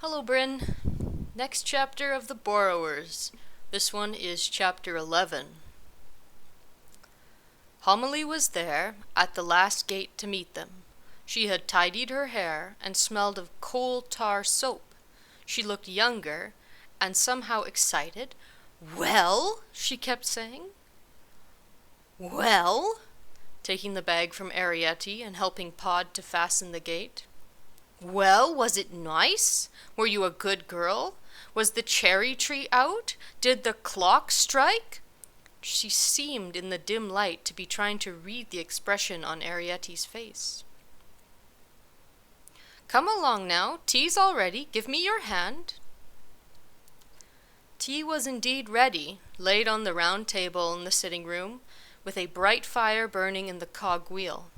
Hello, Bryn. Next chapter of The Borrowers. This one is chapter 11. Homily was there, at the last gate to meet them. She had tidied her hair and smelled of coal tar soap. She looked younger and somehow excited. "Well?" she kept saying. "Well?" taking the bag from Arietti and helping Pod to fasten the gate. "Well, was it nice? Were you a good girl? Was the cherry tree out? Did the clock strike?" She seemed in the dim light to be trying to read the expression on Arietti's face. "Come along now, tea's all ready. Give me your hand." Tea was indeed ready, laid on the round table in the sitting room, with a bright fire burning in the cog-wheel.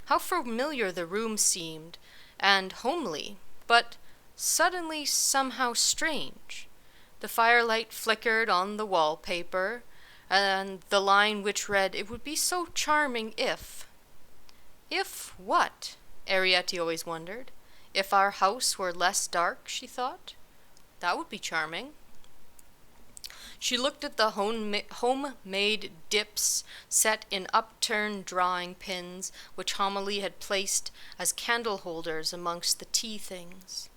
How familiar the room seemed, and homely, but suddenly somehow strange. The firelight flickered on the wallpaper, and the line which read, "It would be so charming if—" If what? Arietti always wondered. If our house were less dark, she thought. That would be charming. She looked at the homemade dips set in upturned drawing pins, which Homily had placed as candle holders amongst the tea things.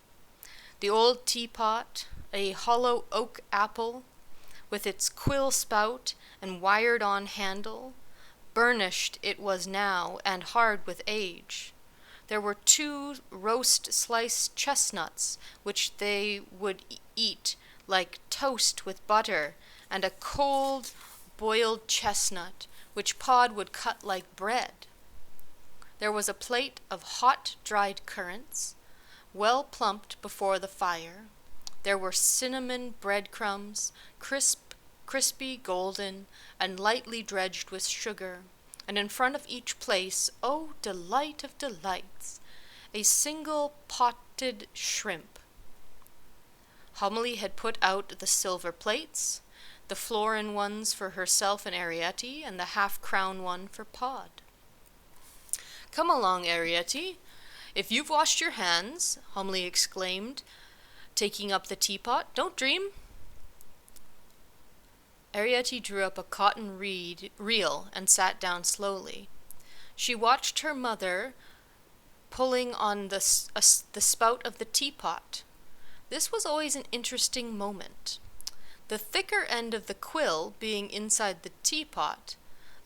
The old teapot, a hollow oak apple, with its quill spout and wired-on handle, burnished it was now and hard with age. There were 2 roast sliced chestnuts, which they would eat like toast with butter, and a cold boiled chestnut, which Pod would cut like bread. There was a plate of hot dried currants, well plumped before the fire. There were cinnamon breadcrumbs, crispy golden, and lightly dredged with sugar, and in front of each place, oh, delight of delights, a single potted shrimp. Homily had put out the silver plates, the florin ones for herself and Arietti, and the half-crown one for Pod. "Come along, Arietti. If you've washed your hands," Homily exclaimed, taking up the teapot, "don't dream." Arietti drew up a cotton reel and sat down slowly. She watched her mother pulling on the spout of the teapot. This was always an interesting moment. The thicker end of the quill being inside the teapot,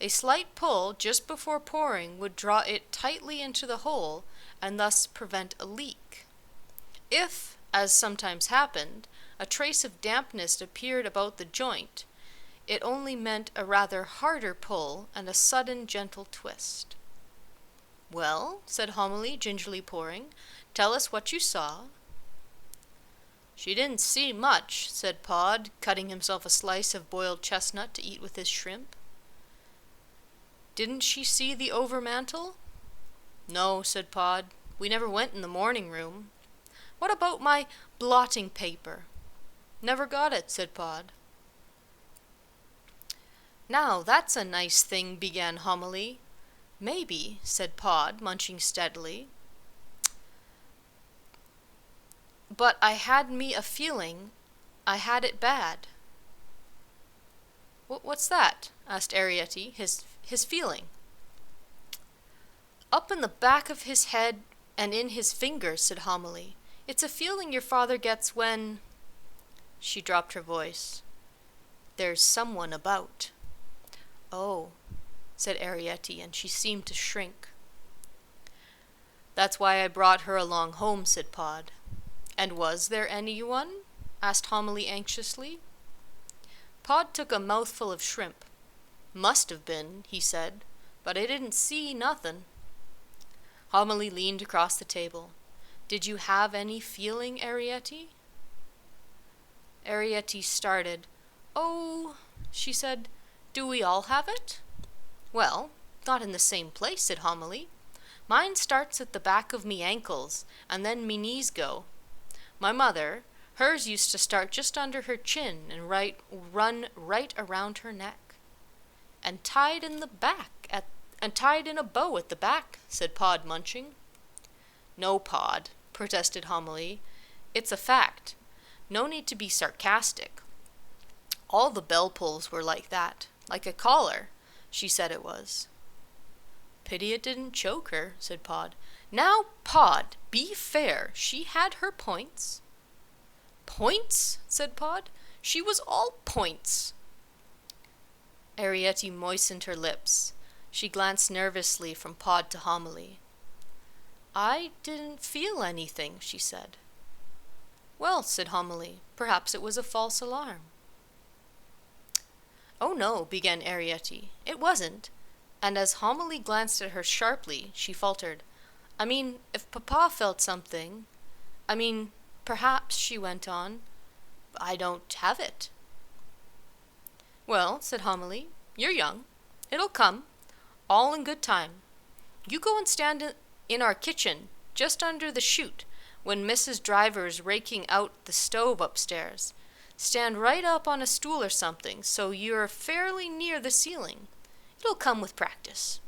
a slight pull just before pouring would draw it tightly into the hole and thus prevent a leak. If, as sometimes happened, a trace of dampness appeared about the joint, it only meant a rather harder pull and a sudden gentle twist. "Well," said Homily, gingerly pouring, "tell us what you saw." "She didn't see much," said Pod, cutting himself a slice of boiled chestnut to eat with his shrimp. "Didn't she see the overmantel?" "No," said Pod. "We never went in the morning room." "What about my blotting paper?" "Never got it," said Pod. "Now, that's a nice thing," began Homily. "Maybe," said Pod, munching steadily. "But I had me a feeling I had it bad." "What's that?" asked Arietti, his feeling. "Up in the back of his head and in his fingers," said Homily. "It's a feeling your father gets when—" She dropped her voice. "There's someone about." "Oh," said Arietti, and she seemed to shrink. "That's why I brought her along home," said Pod. "And was there anyone?" asked Homily anxiously. Pod took a mouthful of shrimp. "Must have been," he said, "but I didn't see nothin'." Homily leaned across the table. "Did you have any feeling, Arietti?" Arietti started. "Oh," she said, "do we all have it?" "Well, not in the same place," said Homily. "Mine starts at the back of me ankles, and then me knees go. My mother, hers used to start just under her chin and run right around her neck." "And tied in a bow at the back," said Pod, munching. "No, Pod," protested Homily. It's a fact. No need to be sarcastic. All the bell pulls were like that, like a collar, she said it was. Pity it didn't choke her, said Pod. Now, Pod, be fair. She had her points. Points? Said Pod. She was all points. Arrietty moistened her lips. She glanced nervously from Pod to Homily. I didn't feel anything, she said. Well, said Homily, perhaps it was a false alarm. Oh no, began Arrietty. It wasn't. And as Homily glanced at her sharply, she faltered. I mean, if Papa felt something... perhaps, she went on. I don't have it. Well, said Homily, you're young. It'll come. All in good time. You go and stand in our kitchen, just under the chute, when Mrs. Driver's raking out the stove upstairs. Stand right up on a stool or something, so you're fairly near the ceiling. It'll come with practice.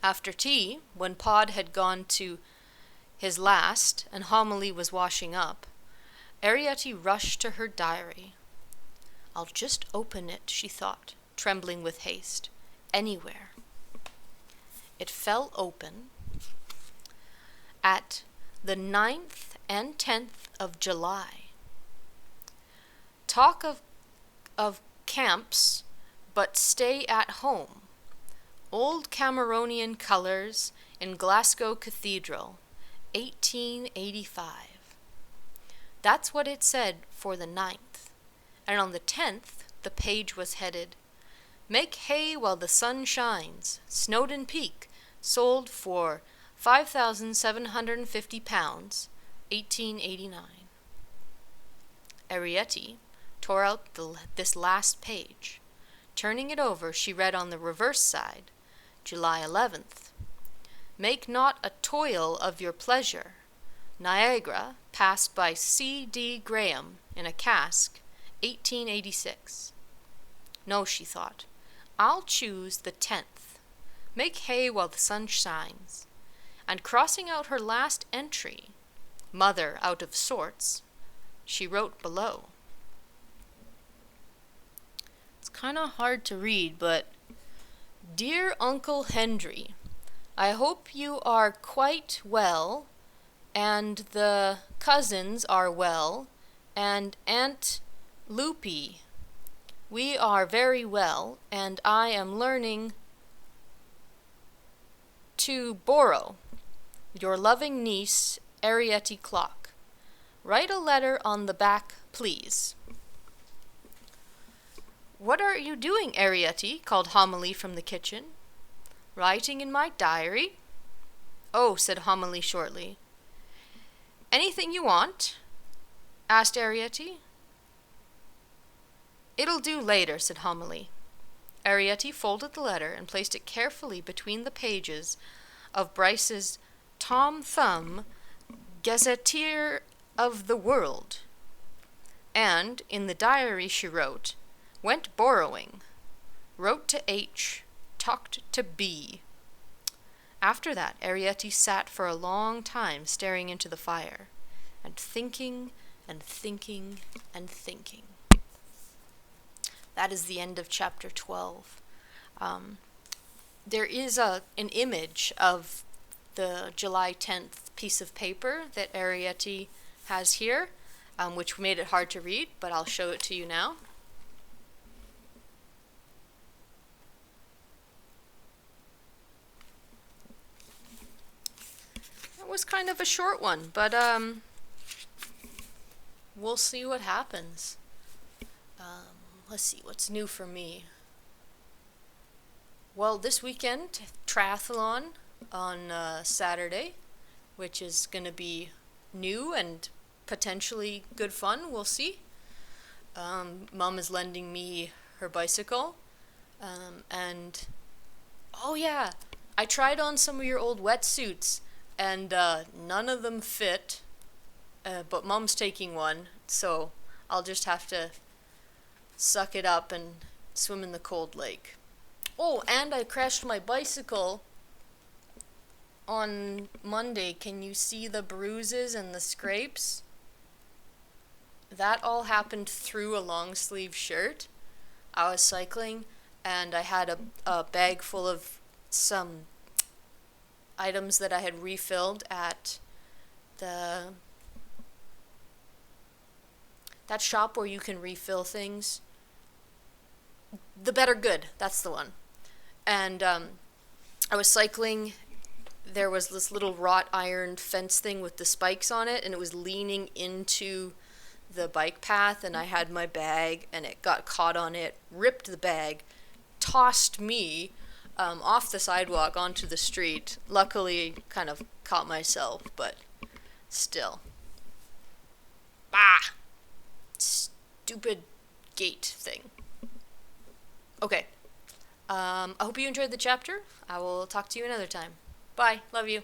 After tea, when Pod had gone to his last and Homily was washing up, Arrietty rushed to her diary. I'll just open it, she thought, trembling with haste. Anywhere. It fell open at the 9th and 10th of July. Talk of camps, but stay at home. Old Cameronian colors in Glasgow Cathedral, 1885. That's what it said for the 9th. And on the 10th, the page was headed, Make hay while the sun shines. Snowdon Peak, sold for £5,750, 1889. Arrietty tore out this last page. Turning it over, she read on the reverse side, July 11th. Make not a toil of your pleasure. Niagara, passed by C.D. Graham in a cask, 1886. No, she thought, I'll choose the 10th. Make hay while the sun shines. And crossing out her last entry, Mother out of sorts, she wrote below. It's kind of hard to read, but Dear Uncle Henry, I hope you are quite well, and the cousins are well, and Aunt Loopy. We are very well, and I am learning to borrow. Your loving niece, Arrietty Clock. Write a letter on the back, please. What are you doing, Arrietty? Called Homily from the kitchen. Writing in my diary. Oh, said Homily shortly. Anything you want? Asked Arrietty. It'll do later, said Homily. Arrietty folded the letter and placed it carefully between the pages of Bryce's Tom Thumb, Gazetteer of the World. And in the diary she wrote, Went borrowing. Wrote to H. Talked to B. After that, Arrietty sat for a long time staring into the fire, and thinking and thinking and thinking. That is the end of chapter 12. There is an image of the July 10th piece of paper that Arrietty has here, which made it hard to read, but I'll show it to you now. It was kind of a short one, but we'll see what happens. Let's see, what's new for me? Well, this weekend, triathlon on Saturday, which is going to be new and potentially good fun. We'll see. Mom is lending me her bicycle. And, oh yeah, I tried on some of your old wetsuits, and none of them fit. But Mom's taking one, so I'll just have to suck it up and swim in the cold lake. Oh, and I crashed my bicycle on Monday, can you see the bruises and the scrapes? That all happened through a long sleeve shirt. I was cycling and I had a bag full of some items that I had refilled at that shop where you can refill things. The Better Good, that's the one. And I was cycling. There was this little wrought iron fence thing with the spikes on it, and it was leaning into the bike path, and I had my bag, and it got caught on it, ripped the bag, tossed me off the sidewalk onto the street. Luckily, kind of caught myself, but still. Bah! Stupid gate thing. Okay. I hope you enjoyed the chapter. I will talk to you another time. Bye. Love you.